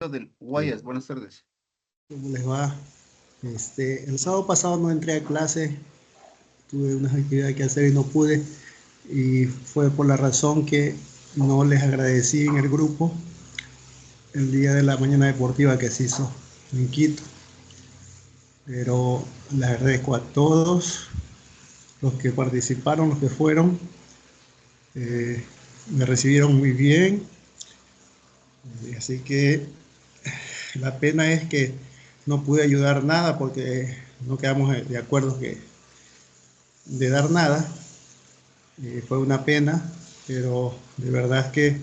del Guayas. Buenas tardes. ¿Cómo les va? El sábado pasado no entré a clase, tuve unas actividades que hacer y no pude, y fue por la razón que no les agradecí en el grupo el día de la mañana deportiva que se hizo en Quito. Pero les agradezco a todos los que participaron, los que fueron, me recibieron muy bien, así que la pena es que no pude ayudar nada porque no quedamos de acuerdo de dar nada. Fue una pena, pero de verdad que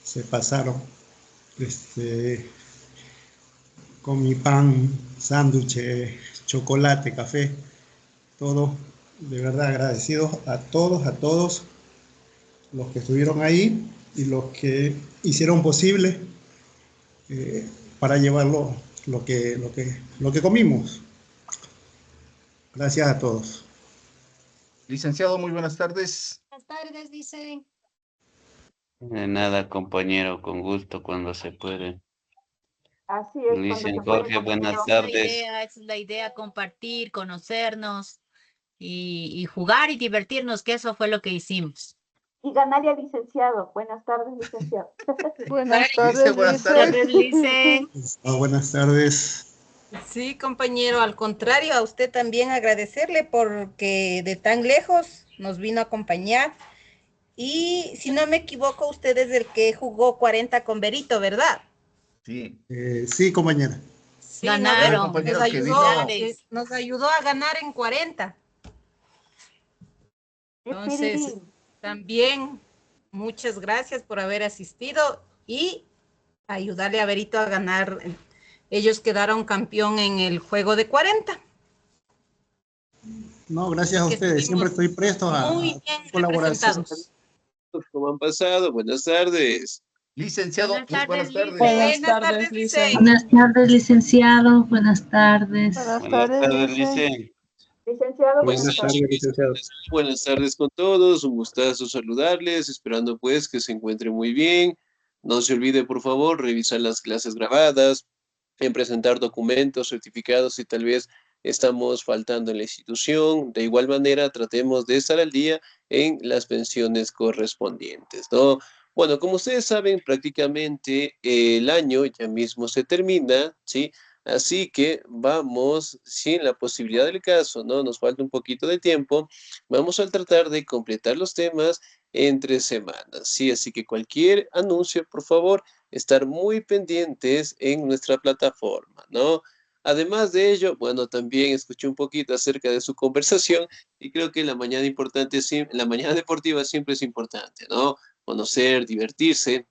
se pasaron. Con mi pan, sándwich, chocolate, café, todo, de verdad agradecidos a todos los que estuvieron ahí y los que hicieron posible eh, para llevarlo lo que comimos. Gracias a todos. Licenciado, muy buenas tardes. Buenas tardes, dicen. De nada, compañero, con gusto cuando se puede. Así es. Luis cuando y se puede, Jorge, buenas compañero. tardes. Esa es la idea, compartir, conocernos y jugar y divertirnos, que eso fue lo que hicimos. Y Ganalia, licenciado. Buenas tardes, licenciado. Buenas Dice, tardes, buenas Lice. Licen. Buenas tardes. Sí, compañero, al contrario, a usted también agradecerle porque de tan lejos nos vino a acompañar. Y si no me equivoco, usted es el que jugó 40 con Berito, ¿verdad? Sí. Sí, compañera. Sí, Ganaron. compañero que nos ayudó a ganar en 40. Entonces, también muchas gracias por haber asistido y ayudarle a Berito a ganar. Ellos quedaron campeón en el juego de 40. No, gracias a ustedes. Siempre estoy presto a Muy bien colaboración. representados. ¿Cómo han pasado? Buenas tardes. Licenciado, Buenas tardes, buenas tardes. Buenas tardes, Lice. Buenas tardes, licenciado. Buenas tardes. Buenas tardes, Lice. Licenciado, Buenas tardes, licenciado. Buenas tardes con todos. Un gustazo saludarles, esperando pues que se encuentren muy bien. No se olvide, por favor, revisar las clases grabadas, en presentar documentos, certificados si tal vez estamos faltando en la institución. De igual manera, tratemos de estar al día en las pensiones correspondientes, ¿no? Bueno, como ustedes saben, prácticamente el año ya mismo se termina, ¿sí? Así que vamos, sin la posibilidad del caso, ¿no? Nos falta un poquito de tiempo. Vamos a tratar de completar los temas entre semanas, ¿sí? Así que cualquier anuncio, por favor, estar muy pendientes en nuestra plataforma, ¿no? Además de ello, bueno, también escuché un poquito acerca de su conversación y creo que la mañana importante, la mañana deportiva siempre es importante, ¿no? Conocer, divertirse.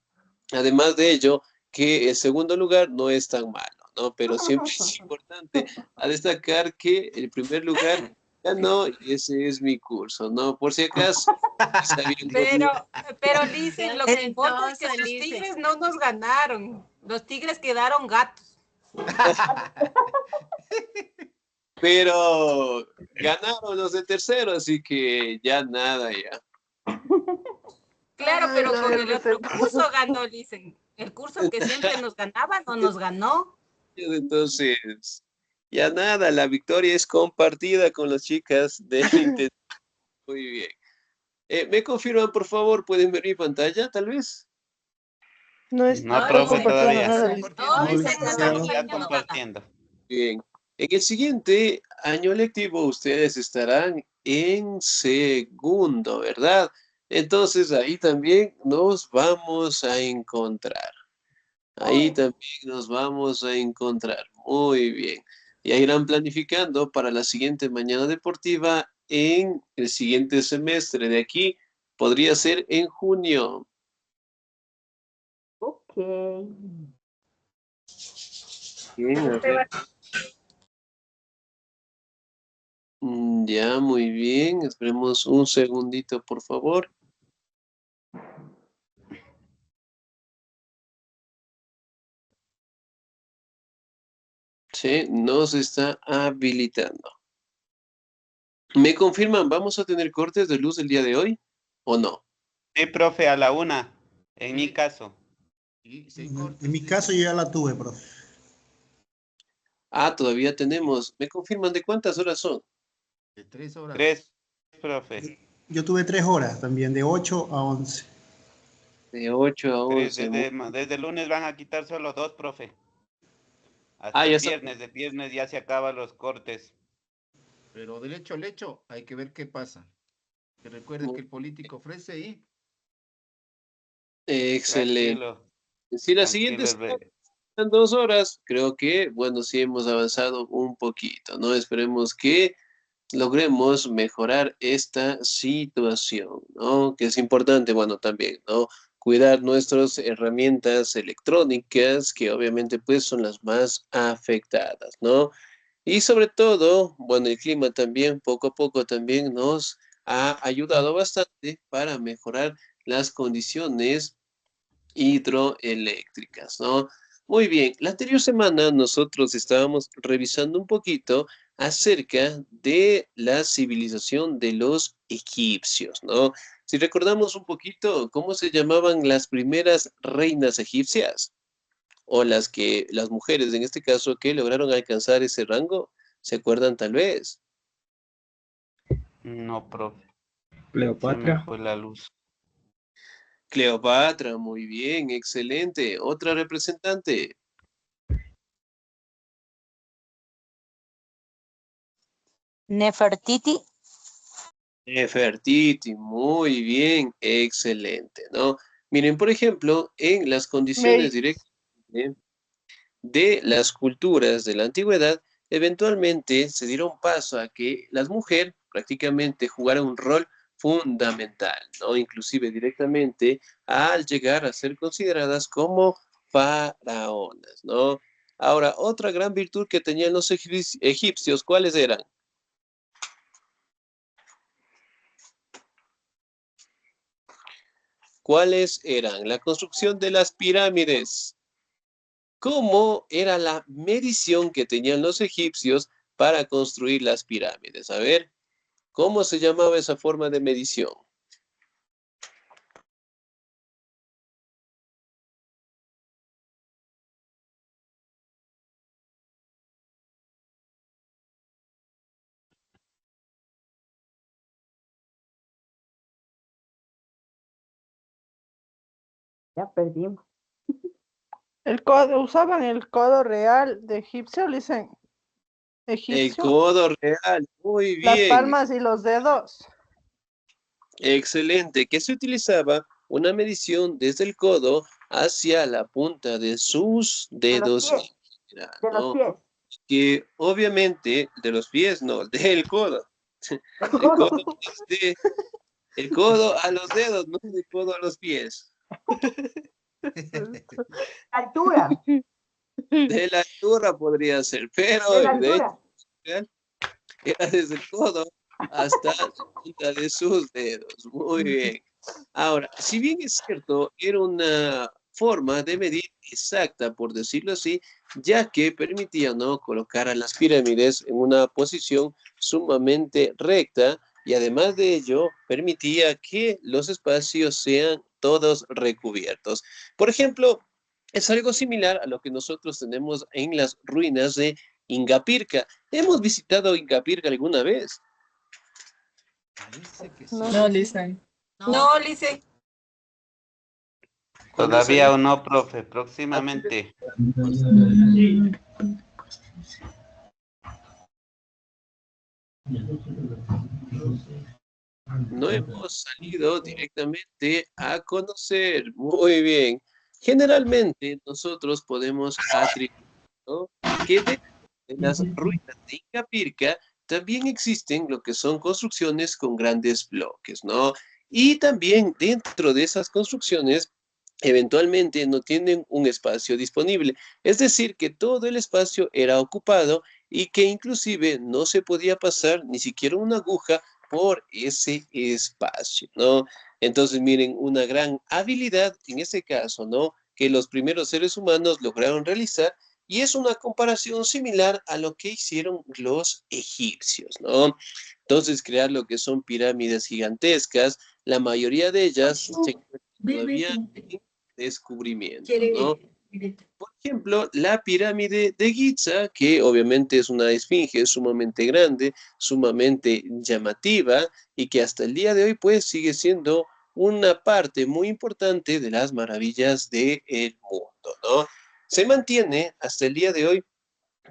Además de ello, que el segundo lugar no es tan malo, ¿no? Pero siempre es importante a destacar que el primer lugar ganó y ese es mi curso, ¿no? Por si acaso. Pero Lice, lo que importa es que Entonces, los Lice. Tigres no nos ganaron. Los Tigres quedaron gatos. Pero ganaron los de tercero, así que ya nada, ya. Claro, pero con el otro curso ganó, Lice. El curso que siempre nos ganaba no nos ganó. Entonces, ya nada, la victoria es compartida con las chicas del Inter. Muy bien. ¿Me confirman, por favor? ¿Pueden ver mi pantalla, tal vez? No, profe, todavía. No, Licen, no estamos Ya viendo nada. compartiendo. Bien. En el siguiente año lectivo ustedes estarán en segundo, ¿verdad? Entonces ahí también nos vamos a encontrar. Ahí también nos vamos a encontrar. Muy bien. Ya irán planificando para la siguiente mañana deportiva en el siguiente semestre de aquí. Podría ser en junio. Ok. Bien, a ver. Ya, muy bien. Esperemos un segundito, por favor. Sí, nos está habilitando. ¿Me confirman, vamos a tener cortes de luz el día de hoy o no? Sí, profe, a la 1, en mi caso. Y si hay cortes En mi de- caso yo ya la tuve, profe. Ah, todavía tenemos. ¿Me confirman de cuántas horas son? de 3 horas. 3, profe. Yo tuve 3 horas también, de 8 a 11. De 8 a 3, 11. desde el lunes van a quitar solo 2, profe. Hasta Ah, ya el está. viernes, de viernes ya se acaban los cortes. Pero del hecho al hecho hay que ver qué pasa. Que recuerden que el político ofrece y Excelente. Tranquilo, Si la tranquilo. siguiente en 2 horas, creo que, bueno, sí hemos avanzado un poquito, ¿no? Esperemos que logremos mejorar esta situación, ¿no? Que es importante, bueno, también, ¿no? Cuidar nuestras herramientas electrónicas, que obviamente pues son las más afectadas, ¿no? Y sobre todo, bueno, el clima también poco a poco también nos ha ayudado bastante para mejorar las condiciones hidroeléctricas, ¿no? Muy bien, la anterior semana nosotros estábamos revisando un poquito acerca de la civilización de los egipcios, ¿no? Si recordamos un poquito cómo se llamaban las primeras reinas egipcias, o las mujeres en este caso que lograron alcanzar ese rango, ¿se acuerdan tal vez? No, profe, se me Cleopatra. fue la luz. Cleopatra, muy bien, excelente. Otra representante. Nefertiti. Nefertiti, muy bien, excelente, ¿no? Miren, por ejemplo, en las condiciones directas de las culturas de la antigüedad, eventualmente se dieron paso a que las mujeres prácticamente jugaran un rol fundamental, ¿no? Inclusive directamente al llegar a ser consideradas como faraonas, ¿no? Ahora, otra gran virtud que tenían los egipcios, ¿cuáles eran? ¿Cuáles eran? La construcción de las pirámides. ¿Cómo era la medición que tenían los egipcios para construir las pirámides? A ver, ¿cómo se llamaba esa forma de medición? Ya perdimos. Usaban el codo real de egipcio, le dicen El egipcio, codo real, muy las bien, palmas y los dedos. excelente, que se utilizaba una medición desde el codo hacia la punta de sus De los dedos, pies. De los ¿no? pies. Que obviamente de los pies, no, del codo. El codo, el codo a los dedos, no del codo a los pies. Altura. De la altura podría ser, pero De la de altura. hecho era desde el codo hasta la punta de sus dedos. Muy bien. Ahora, si bien es cierto, era una forma de medir exacta, por decirlo así, ya que permitía, ¿no?, colocar a las pirámides en una posición sumamente recta y además de ello permitía que los espacios sean todos recubiertos. Por ejemplo, es algo similar a lo que nosotros tenemos en las ruinas de Ingapirca. ¿Hemos visitado Ingapirca alguna vez? Parece que sí. No, Lisa. No, Lice. Todavía o no, profe, próximamente. No hemos salido directamente a conocer. Muy bien. Generalmente nosotros podemos atribuir, ¿no?, que de las ruinas de Ingapirca también existen lo que son construcciones con grandes bloques, ¿no? Y también dentro de esas construcciones eventualmente no tienen un espacio disponible. Es decir, que todo el espacio era ocupado y que inclusive no se podía pasar ni siquiera una aguja por ese espacio, ¿no? Entonces, miren, una gran habilidad en ese caso, ¿no?, que los primeros seres humanos lograron realizar y es una comparación similar a lo que hicieron los egipcios, ¿no? Entonces, crear lo que son pirámides gigantescas, la mayoría de ellas se encuentran todavía en descubrimientos, ¿no? Por ejemplo, la pirámide de Giza, que obviamente es una esfinge sumamente grande, sumamente llamativa y que hasta el día de hoy pues sigue siendo una parte muy importante de las maravillas del mundo, ¿no? Se mantiene hasta el día de hoy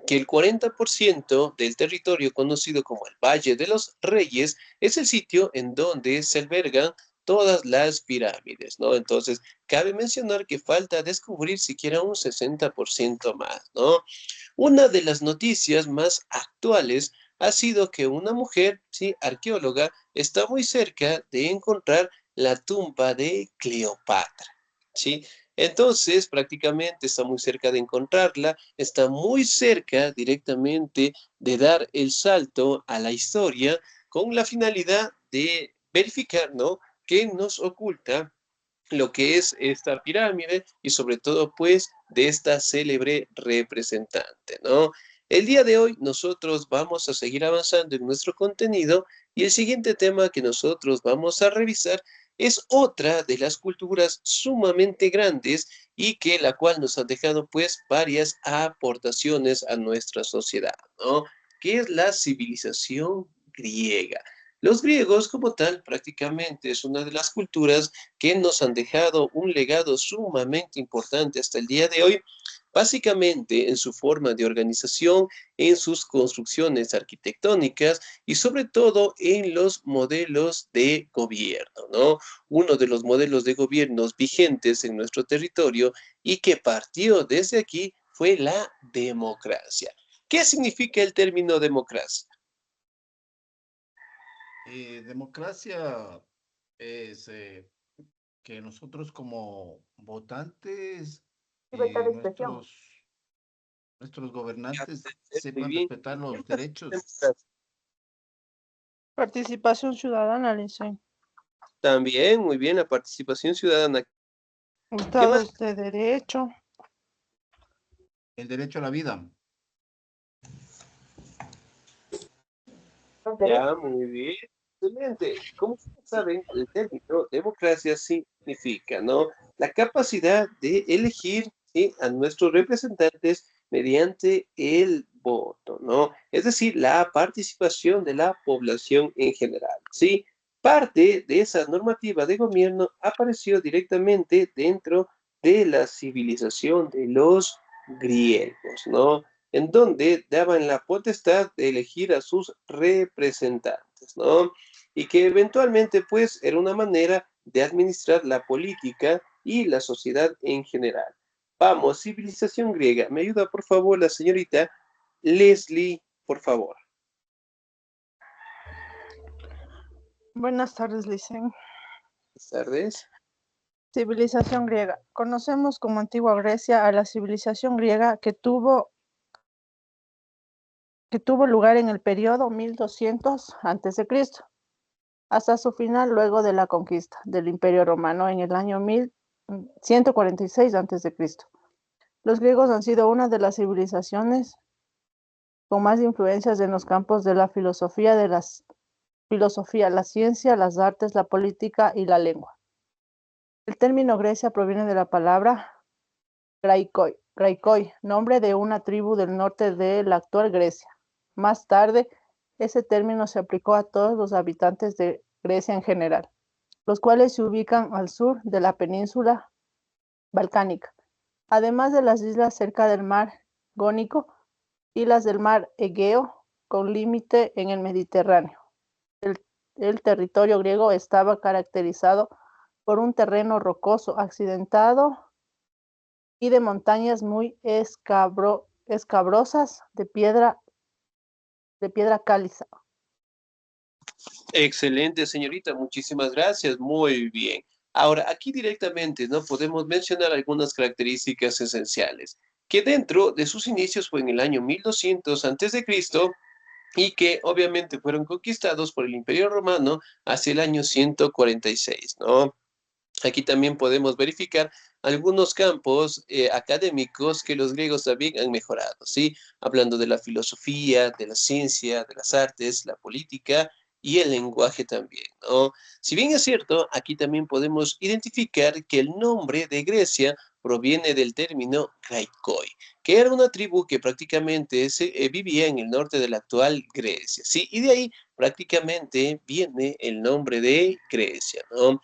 que el 40% del territorio conocido como el Valle de los Reyes es el sitio en donde se albergan todas las pirámides, ¿no? Entonces, cabe mencionar que falta descubrir siquiera un 60% más, ¿no? Una de las noticias más actuales ha sido que una mujer, sí, arqueóloga, está muy cerca de encontrar la tumba de Cleopatra, ¿sí? Entonces, prácticamente está muy cerca de encontrarla, está muy cerca directamente de dar el salto a la historia con la finalidad de verificar, ¿no?, qué nos oculta lo que es esta pirámide y sobre todo, pues, de esta célebre representante, ¿no? El día de hoy nosotros vamos a seguir avanzando en nuestro contenido y el siguiente tema que nosotros vamos a revisar es otra de las culturas sumamente grandes y que la cual nos ha dejado pues varias aportaciones a nuestra sociedad, ¿no? Que es la civilización griega. Los griegos como tal prácticamente es una de las culturas que nos han dejado un legado sumamente importante hasta el día de hoy, básicamente en su forma de organización, en sus construcciones arquitectónicas y sobre todo en los modelos de gobierno, ¿no? Uno de los modelos de gobiernos vigentes en nuestro territorio y que partió desde aquí fue la democracia. ¿Qué significa el término democracia? Democracia es que nosotros como votantes, Libertad de expresión. nuestros gobernantes Muy sepan bien. respetar los derechos. Participación ciudadana, dicen. También, muy bien, la participación ciudadana. Estados de derecho. El derecho a la vida. Los derechos. Ya, muy bien. Excelente. Como ustedes saben, el término democracia significa, ¿no?, la capacidad de elegir, ¿sí?, a nuestros representantes mediante el voto, ¿no? Es decir, la participación de la población en general, ¿sí? Parte de esa normativa de gobierno apareció directamente dentro de la civilización de los griegos, ¿no?, en donde daban la potestad de elegir a sus representantes, ¿no? Y que eventualmente, pues, era una manera de administrar la política y la sociedad en general. Vamos, civilización griega. ¿Me ayuda, por favor, la señorita Leslie, por favor? Buenas tardes, dicen. Buenas tardes. Civilización griega. Conocemos como antigua Grecia a la civilización griega que tuvo lugar en el periodo 1200 a.C., hasta su final luego de la conquista del Imperio Romano en el año 1146 a.C. Los griegos han sido una de las civilizaciones con más influencias en los campos de la filosofía, la ciencia, las artes, la política y la lengua. El término Grecia proviene de la palabra graikoi, nombre de una tribu del norte de la actual Grecia. Más tarde, ese término se aplicó a todos los habitantes de Grecia en general, los cuales se ubican al sur de la península balcánica, además de las islas cerca del mar Jónico y las del mar Egeo, con límite en el Mediterráneo. El territorio griego estaba caracterizado por un terreno rocoso, accidentado y de montañas muy escabrosas de piedra caliza. Excelente, señorita, muchísimas gracias, muy bien. Ahora, aquí directamente, ¿no?, podemos mencionar algunas características esenciales, que dentro de sus inicios fue en el año 1200 a.C., y que obviamente fueron conquistados por el Imperio Romano hacia el año 146, ¿no? Aquí también podemos verificar algunos campos académicos que los griegos también han mejorado, ¿sí? Hablando de la filosofía, de la ciencia, de las artes, la política y el lenguaje también, ¿no? Si bien es cierto, aquí también podemos identificar que el nombre de Grecia proviene del término Graikoi, que era una tribu que prácticamente vivía en el norte de la actual Grecia, ¿sí? Y de ahí prácticamente viene el nombre de Grecia, ¿no?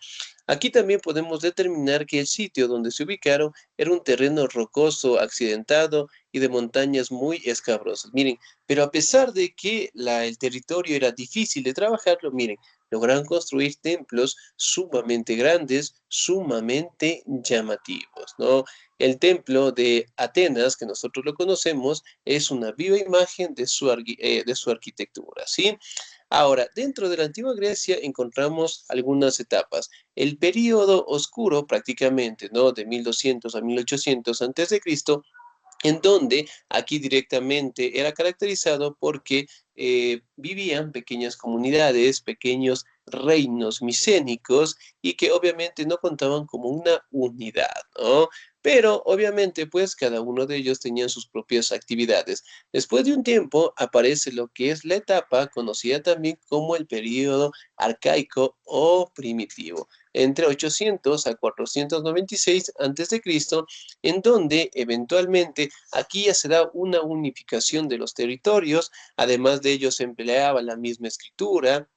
Aquí también podemos determinar que el sitio donde se ubicaron era un terreno rocoso, accidentado y de montañas muy escabrosas. Miren, pero a pesar de que el territorio era difícil de trabajarlo, miren, lograron construir templos sumamente grandes, sumamente llamativos, ¿no? El templo de Atenas, que nosotros lo conocemos, es una viva imagen de su arquitectura, ¿sí? Ahora, dentro de la antigua Grecia encontramos algunas etapas. El período oscuro prácticamente, ¿no? De 1200 a 1800 antes de Cristo, en donde aquí directamente era caracterizado porque vivían pequeñas comunidades, pequeños reinos micénicos y que obviamente no contaban como una unidad, ¿no? Pero obviamente pues cada uno de ellos tenía sus propias actividades. Después de un tiempo aparece lo que es la etapa conocida también como el período arcaico o primitivo, entre 800 a 496 a.C., en donde eventualmente aquí ya se da una unificación de los territorios, además de ello se empleaba la misma escritura.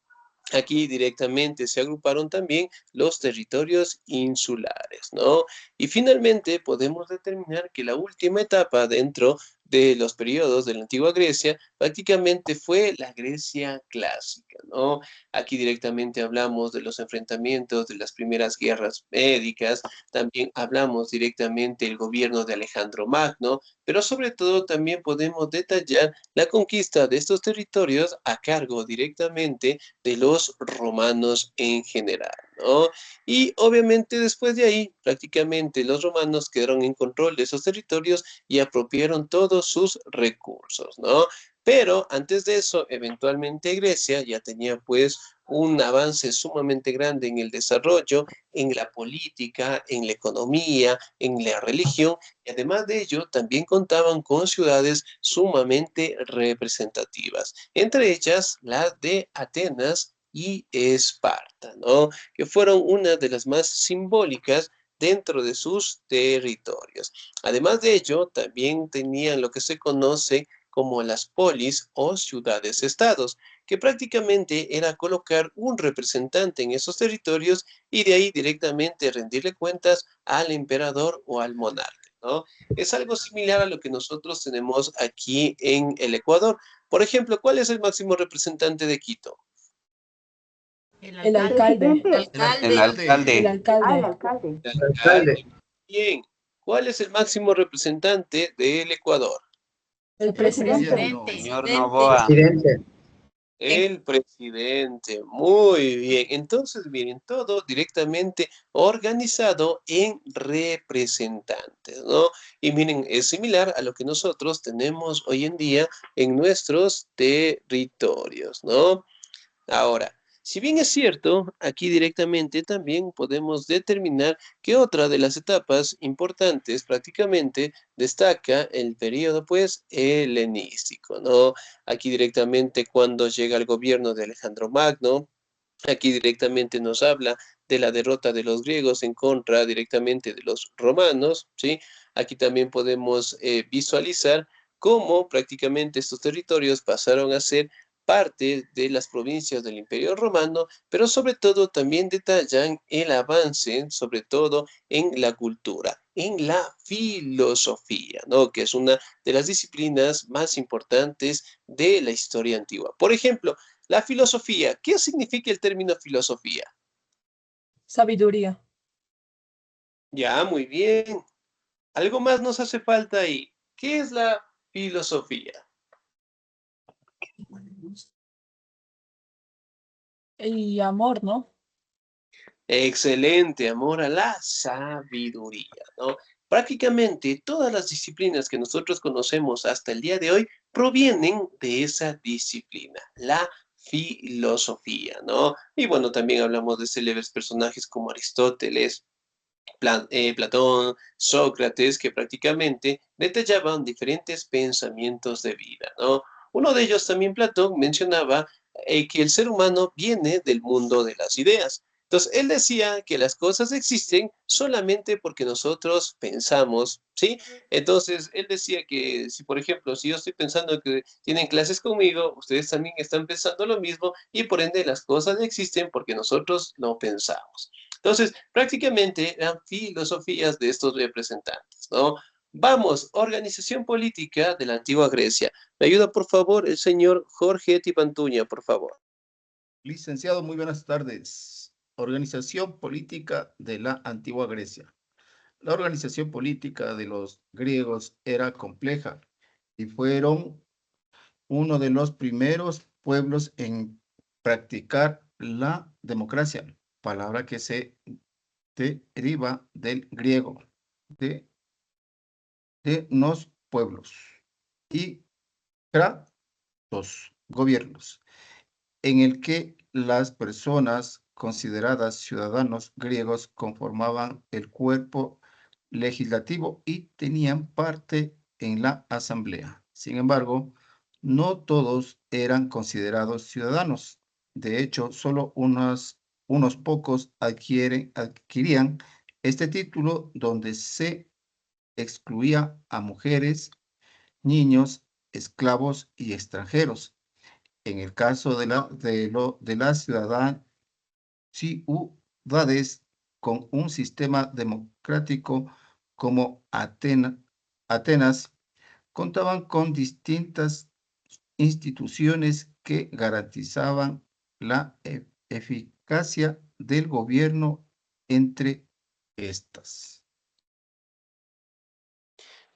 Aquí directamente se agruparon también los territorios insulares, ¿no? Y finalmente podemos determinar que la última etapa dentro de los periodos de la antigua Grecia prácticamente fue la Grecia clásica, ¿no? Aquí directamente hablamos de los enfrentamientos de las primeras guerras médicas, también hablamos directamente del gobierno de Alejandro Magno, pero sobre todo también podemos detallar la conquista de estos territorios a cargo directamente de los romanos en general, ¿no? Y obviamente después de ahí, prácticamente los romanos quedaron en control de esos territorios y apropiaron todos sus recursos, ¿no? Pero antes de eso, eventualmente Grecia ya tenía pues un avance sumamente grande en el desarrollo, en la política, en la economía, en la religión, y además de ello también contaban con ciudades sumamente representativas, entre ellas las de Atenas y Esparta, ¿no? Que fueron una de las más simbólicas dentro de sus territorios. Además de ello, también tenían lo que se conoce como las polis o ciudades-estados, que prácticamente era colocar un representante en esos territorios y de ahí directamente rendirle cuentas al emperador o al monarca, ¿no? Es algo similar a lo que nosotros tenemos aquí en el Ecuador. Por ejemplo, ¿cuál es el máximo representante de Quito? El alcalde. El alcalde. El alcalde. El alcalde. Bien. ¿Cuál es el máximo representante del Ecuador? El presidente. Señor Noboa. El presidente. Muy bien. Entonces, miren, todo directamente organizado en representantes, ¿no? Y miren, es similar a lo que nosotros tenemos hoy en día en nuestros territorios, ¿no? Ahora, si bien es cierto, aquí directamente también podemos determinar que otra de las etapas importantes prácticamente destaca el periodo, pues, helenístico, ¿no? Aquí directamente cuando llega el gobierno de Alejandro Magno, aquí directamente nos habla de la derrota de los griegos en contra directamente de los romanos, ¿sí? Aquí también podemos visualizar cómo prácticamente estos territorios pasaron a ser parte de las provincias del Imperio Romano, pero sobre todo también detallan el avance, sobre todo en la cultura, en la filosofía, ¿no? Que es una de las disciplinas más importantes de la historia antigua. Por ejemplo, la filosofía. ¿Qué significa el término filosofía? Sabiduría. Ya, muy bien. Algo más nos hace falta ahí. ¿Qué es la filosofía? Y amor, ¿no? Excelente, amor a la sabiduría, ¿no? Prácticamente todas las disciplinas que nosotros conocemos hasta el día de hoy provienen de esa disciplina, la filosofía, ¿no? Y bueno, también hablamos de célebres personajes como Aristóteles, Platón, Sócrates, que prácticamente detallaban diferentes pensamientos de vida, ¿no? Uno de ellos también, Platón, mencionaba que el ser humano viene del mundo de las ideas. Entonces, él decía que las cosas existen solamente porque nosotros pensamos, ¿sí? Entonces, él decía que si, por ejemplo, si yo estoy pensando que tienen clases conmigo, ustedes también están pensando lo mismo y por ende las cosas existen porque nosotros no pensamos. Entonces, prácticamente eran filosofías de estos representantes, ¿no? Vamos, organización política de la antigua Grecia. Me ayuda, por favor, el señor Jorge Tipantuña, por favor. Licenciado, muy buenas tardes. Organización política de la antigua Grecia. La organización política de los griegos era compleja y fueron uno de los primeros pueblos en practicar la democracia, palabra que se deriva del griego, de los pueblos, y kratos, gobiernos, en el que las personas consideradas ciudadanos griegos conformaban el cuerpo legislativo y tenían parte en la asamblea. Sin embargo, no todos eran considerados ciudadanos. De hecho, solo unos pocos adquirían este título, donde se excluía a mujeres, niños, esclavos y extranjeros. En el caso de las ciudades con un sistema democrático como Atenas, contaban con distintas instituciones que garantizaban la eficacia del gobierno entre estas.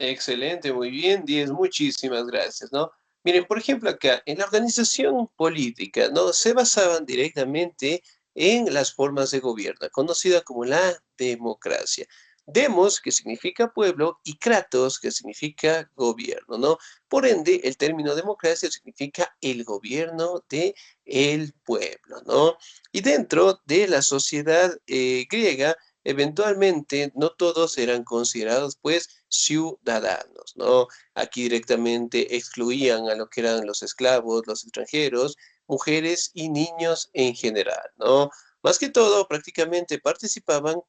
Excelente, muy bien, 10, muchísimas gracias, ¿no? Miren, por ejemplo, acá, en la organización política, ¿no? Se basaban directamente en las formas de gobierno, conocida como la democracia. Demos, que significa pueblo, y kratos, que significa gobierno, ¿no? Por ende, el término democracia significa el gobierno de el pueblo, ¿no? Y dentro de la sociedad griega, eventualmente no todos eran considerados, pues, ciudadanos, ¿no? Aquí directamente excluían a lo que eran los esclavos, los extranjeros, mujeres y niños en general, ¿no? Más que todo, prácticamente participaban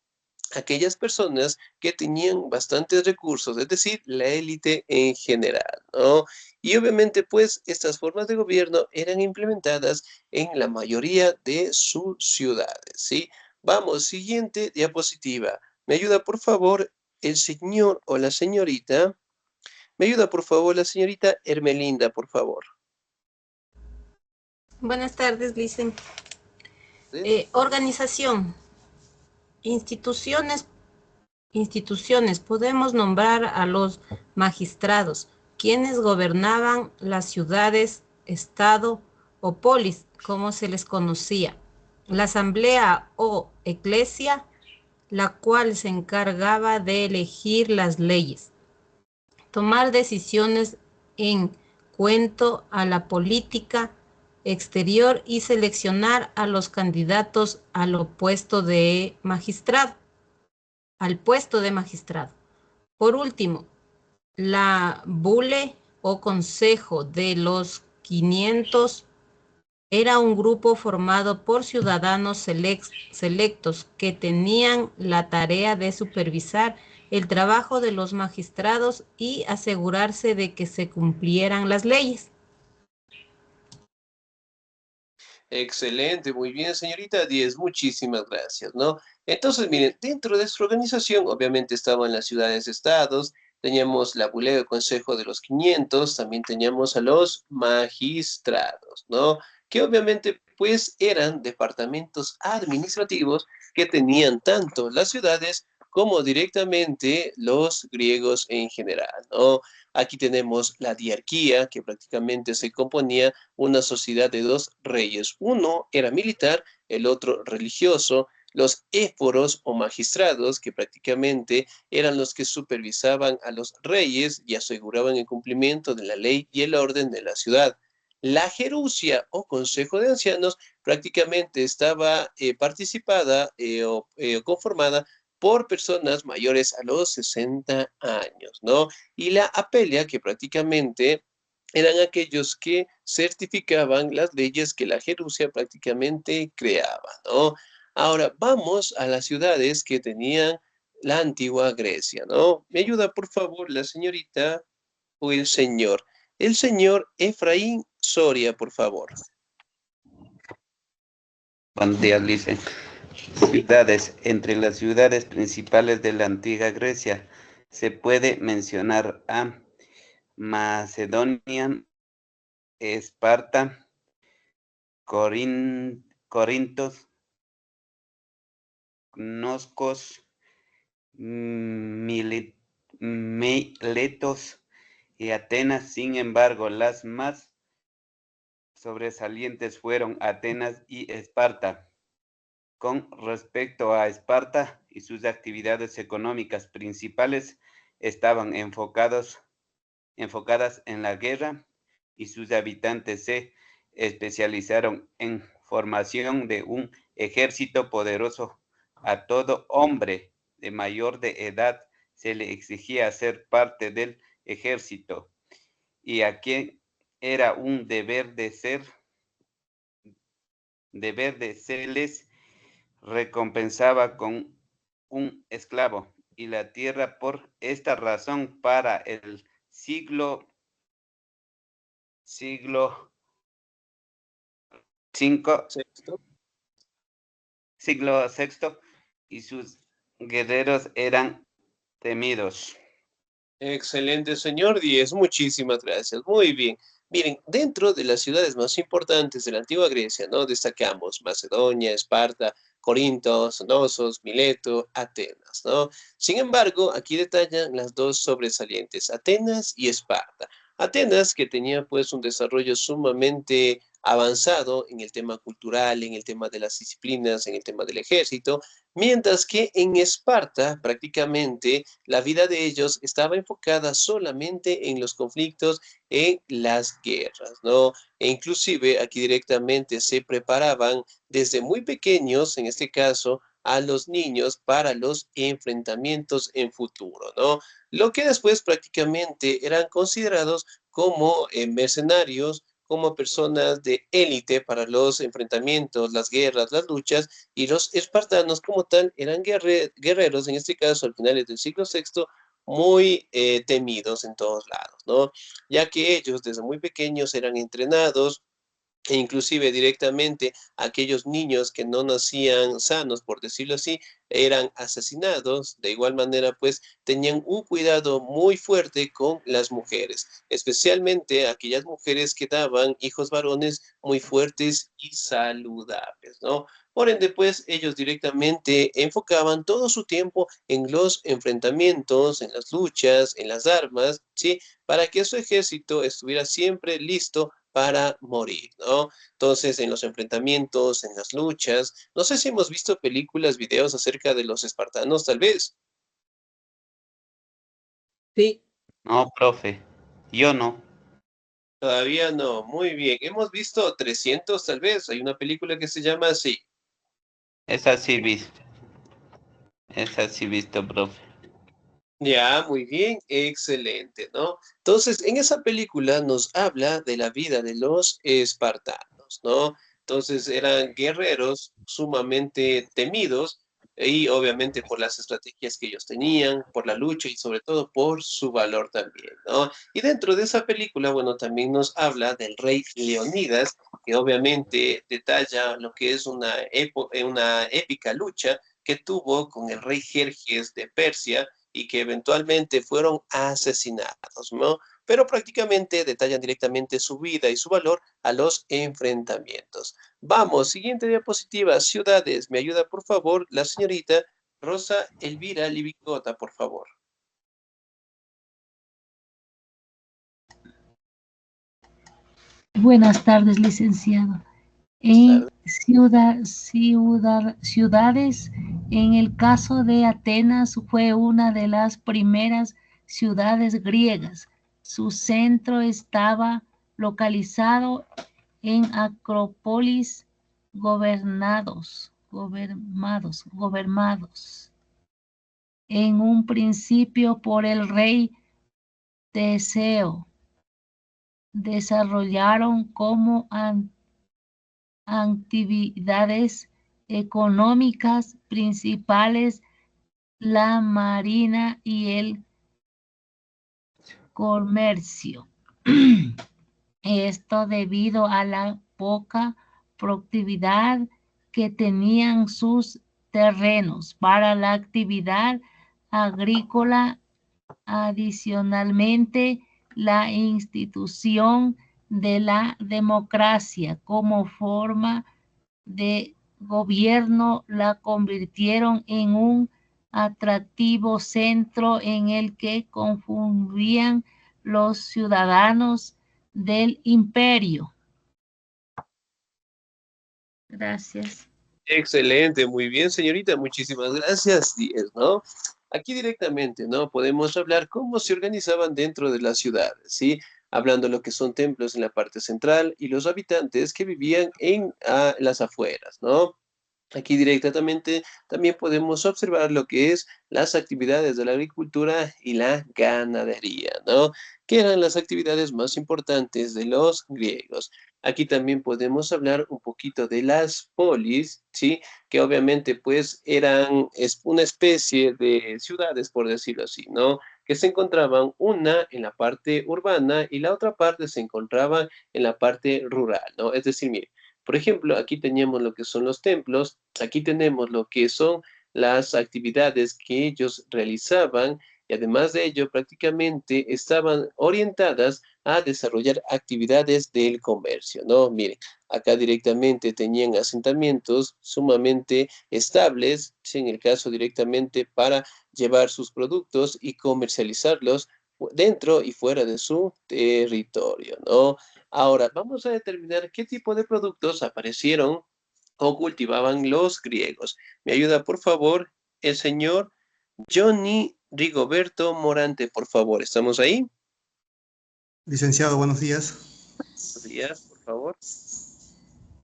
aquellas personas que tenían bastantes recursos, es decir, la élite en general, ¿no? Y obviamente, pues, estas formas de gobierno eran implementadas en la mayoría de sus ciudades, ¿sí? Vamos, siguiente diapositiva. ¿Me ayuda, por favor, el señor o la señorita? ¿Me ayuda, por favor, la señorita Hermelinda, por favor? Buenas tardes, Licen. Organización. Instituciones. Podemos nombrar a los magistrados, quienes gobernaban las ciudades, estado o polis, como se les conocía. La asamblea o eclesia, la cual se encargaba de elegir las leyes, tomar decisiones en cuanto a la política exterior y seleccionar a los candidatos al puesto de magistrado. Por último, la bule o Consejo de los 500 era un grupo formado por ciudadanos selectos que tenían la tarea de supervisar el trabajo de los magistrados y asegurarse de que se cumplieran las leyes. Excelente, muy bien, señorita 10, muchísimas gracias, ¿no? Entonces, miren, dentro de su organización, obviamente estaban las ciudades-estados, teníamos la Asamblea del Consejo de los 500, también teníamos a los magistrados, ¿no? Que obviamente, pues, eran departamentos administrativos que tenían tanto las ciudades como directamente los griegos en general, ¿no? Aquí tenemos la diarquía, que prácticamente se componía una sociedad de dos reyes. Uno era militar, el otro religioso. Los éforos o magistrados, que prácticamente eran los que supervisaban a los reyes y aseguraban el cumplimiento de la ley y el orden de la ciudad. La gerucia o consejo de ancianos prácticamente estaba participada o conformada por personas mayores a los 60 años, ¿no? Y la apelia, que prácticamente eran aquellos que certificaban las leyes que la Jerusia prácticamente creaba, ¿no? Ahora, vamos a las ciudades que tenían la antigua Grecia, ¿no? ¿Me ayuda, por favor, la señorita o el señor? El señor Efraín Soria, por favor. Buenos días, Lice. Ciudades. Entre las ciudades principales de la antigua Grecia se puede mencionar a Macedonia, Esparta, Corintos, Noscos, Miletos y Atenas. Sin embargo, las más sobresalientes fueron Atenas y Esparta. Con respecto a Esparta y sus actividades económicas principales estaban enfocadas en la guerra, y sus habitantes se especializaron en formación de un ejército poderoso. A todo hombre de mayor de edad se le exigía ser parte del ejército, y a quien era un deber de serles recompensaba con un esclavo y la tierra. Por esta razón, para el siglo V y sus guerreros eran temidos. Excelente, señor Díez. Muchísimas gracias. Muy bien. Miren, dentro de las ciudades más importantes de la antigua Grecia, ¿no? Destacamos Macedonia, Esparta, Corinto, Nosos, Mileto, Atenas, ¿no? Sin embargo, aquí detallan las dos sobresalientes, Atenas y Esparta. Atenas, que tenía pues un desarrollo sumamente avanzado en el tema cultural, en el tema de las disciplinas, en el tema del ejército, mientras que en Esparta prácticamente la vida de ellos estaba enfocada solamente en los conflictos, en las guerras, ¿no? E inclusive aquí directamente se preparaban desde muy pequeños, en este caso, a los niños para los enfrentamientos en futuro, ¿no? Lo que después prácticamente eran considerados como mercenarios, como personas de élite para los enfrentamientos, las guerras, las luchas, y los espartanos como tal eran guerreros, en este caso al finales del siglo VI, muy temidos en todos lados, ¿no? Ya que ellos desde muy pequeños eran entrenados, e inclusive directamente aquellos niños que no nacían sanos, por decirlo así, eran asesinados. De igual manera, pues tenían un cuidado muy fuerte con las mujeres, especialmente aquellas mujeres que daban hijos varones muy fuertes y saludables, ¿no? Por ende, pues ellos directamente enfocaban todo su tiempo en los enfrentamientos, en las luchas, en las armas, ¿sí? Para que su ejército estuviera siempre listo para morir, ¿no? Entonces, en los enfrentamientos, en las luchas, no sé si hemos visto películas, videos acerca de los espartanos, tal vez. Sí. No, profe, yo no. Todavía no, muy bien. Hemos visto 300, tal vez. Hay una película que se llama así. Esa sí visto, profe. Ya, muy bien, excelente, ¿no? Entonces, en esa película nos habla de la vida de los espartanos, ¿no? Entonces, eran guerreros sumamente temidos y obviamente por las estrategias que ellos tenían, por la lucha y sobre todo por su valor también, ¿no? Y dentro de esa película, bueno, también nos habla del rey Leonidas, que obviamente detalla lo que es una épica lucha que tuvo con el rey Jerjes de Persia y que eventualmente fueron asesinados, ¿no? Pero prácticamente detallan directamente su vida y su valor a los enfrentamientos. Vamos, siguiente diapositiva, ciudades. Me ayuda, por favor, la señorita Rosa Elvira Libicota, por favor. Buenas tardes, licenciado. En ciudades, en el caso de Atenas, fue una de las primeras ciudades griegas. Su centro estaba localizado en Acrópolis, gobernados en un principio por el rey Teseo. desarrollaron como actividades económicas principales la marina y el comercio. Esto debido a la poca productividad que tenían sus terrenos para la actividad agrícola. Adicionalmente, la institución de la democracia como forma de gobierno la convirtieron en un atractivo centro en el que confluían los ciudadanos del imperio. Gracias. Excelente, muy bien, señorita, muchísimas gracias, 10, ¿no? Aquí directamente, ¿no? Podemos hablar cómo se organizaban dentro de las ciudades, ¿sí? Hablando lo que son templos en la parte central y los habitantes que vivían en las afueras, ¿no? Aquí directamente también podemos observar lo que es las actividades de la agricultura y la ganadería, ¿no? Que eran las actividades más importantes de los griegos. Aquí también podemos hablar un poquito de las polis, ¿sí? Que obviamente pues eran una especie de ciudades, por decirlo así, ¿no? Que se encontraban una en la parte urbana y la otra parte se encontraba en la parte rural, ¿no? Es decir, mire, por ejemplo, aquí teníamos lo que son los templos, aquí tenemos lo que son las actividades que ellos realizaban y además de ello prácticamente estaban orientadas a desarrollar actividades del comercio, ¿no? Miren, acá directamente tenían asentamientos sumamente estables, en el caso directamente para llevar sus productos y comercializarlos dentro y fuera de su territorio, ¿no? Ahora, vamos a determinar qué tipo de productos aparecieron o cultivaban los griegos. Me ayuda, por favor, el señor Johnny Rigoberto Morante, por favor. ¿Estamos ahí? Licenciado, buenos días. Buenos días, por favor.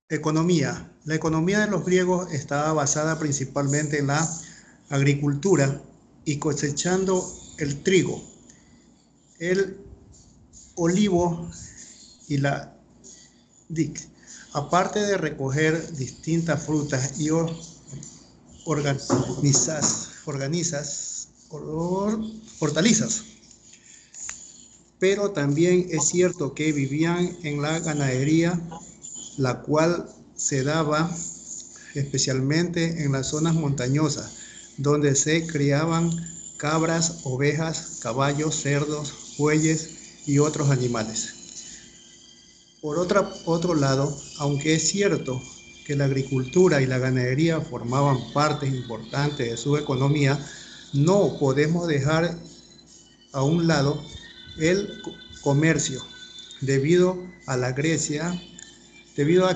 Economía. La economía de los griegos estaba basada principalmente en la agricultura y cosechando el trigo, el olivo y la vid. Aparte de recoger distintas frutas y hortalizas. Pero también es cierto que vivían en la ganadería, la cual se daba especialmente en las zonas montañosas, donde se criaban cabras, ovejas, caballos, cerdos, bueyes y otros animales. Por otro lado, aunque es cierto que la agricultura y la ganadería formaban partes importantes de su economía, no podemos dejar a un lado el comercio, debido a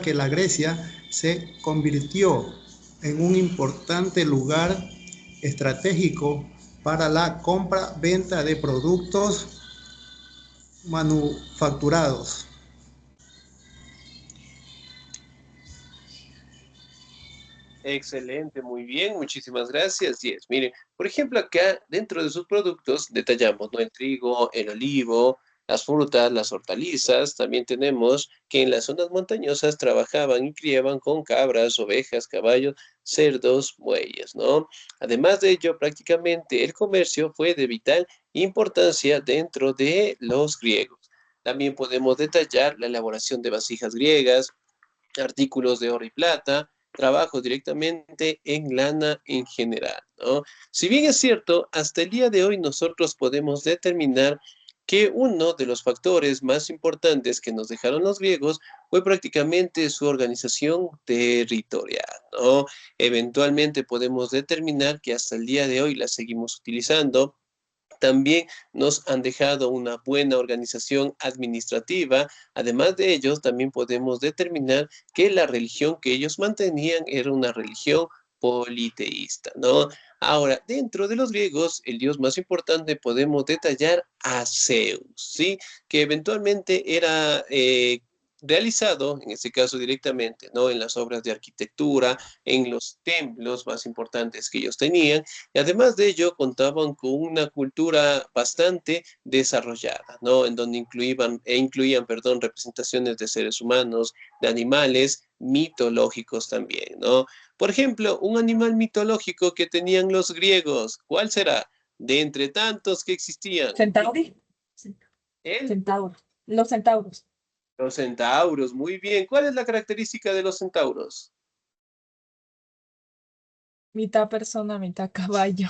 que la Grecia se convirtió en un importante lugar estratégico para la compra-venta de productos manufacturados. Excelente, muy bien, muchísimas gracias, Yes. Mire, por ejemplo, acá dentro de sus productos detallamos, ¿no? El trigo, el olivo, las frutas, las hortalizas. También tenemos que en las zonas montañosas trabajaban y criaban con cabras, ovejas, caballos, cerdos, bueyes, ¿no? Además de ello, prácticamente el comercio fue de vital importancia dentro de los griegos. También podemos detallar la elaboración de vasijas griegas, artículos de oro y plata, trabajo directamente en lana en general, ¿no? Si bien es cierto, hasta el día de hoy nosotros podemos determinar que uno de los factores más importantes que nos dejaron los griegos fue prácticamente su organización territorial, ¿no? Eventualmente podemos determinar que hasta el día de hoy la seguimos utilizando. También nos han dejado una buena organización administrativa. Además de ellos, también podemos determinar que la religión que ellos mantenían era una religión politeísta, ¿no? Ahora, dentro de los griegos, el dios más importante podemos detallar a Zeus, ¿sí? Que eventualmente era realizado, en este caso directamente, ¿no? En las obras de arquitectura, en los templos más importantes que ellos tenían, y además de ello contaban con una cultura bastante desarrollada, ¿no? En donde incluían, representaciones de seres humanos, de animales mitológicos también, ¿no? Por ejemplo, un animal mitológico que tenían los griegos, ¿cuál será? De entre tantos que existían. Centauri. ¿El? Centauro. Los centauros. Los centauros, muy bien. ¿Cuál es la característica de los centauros? Mitad persona, mitad caballo.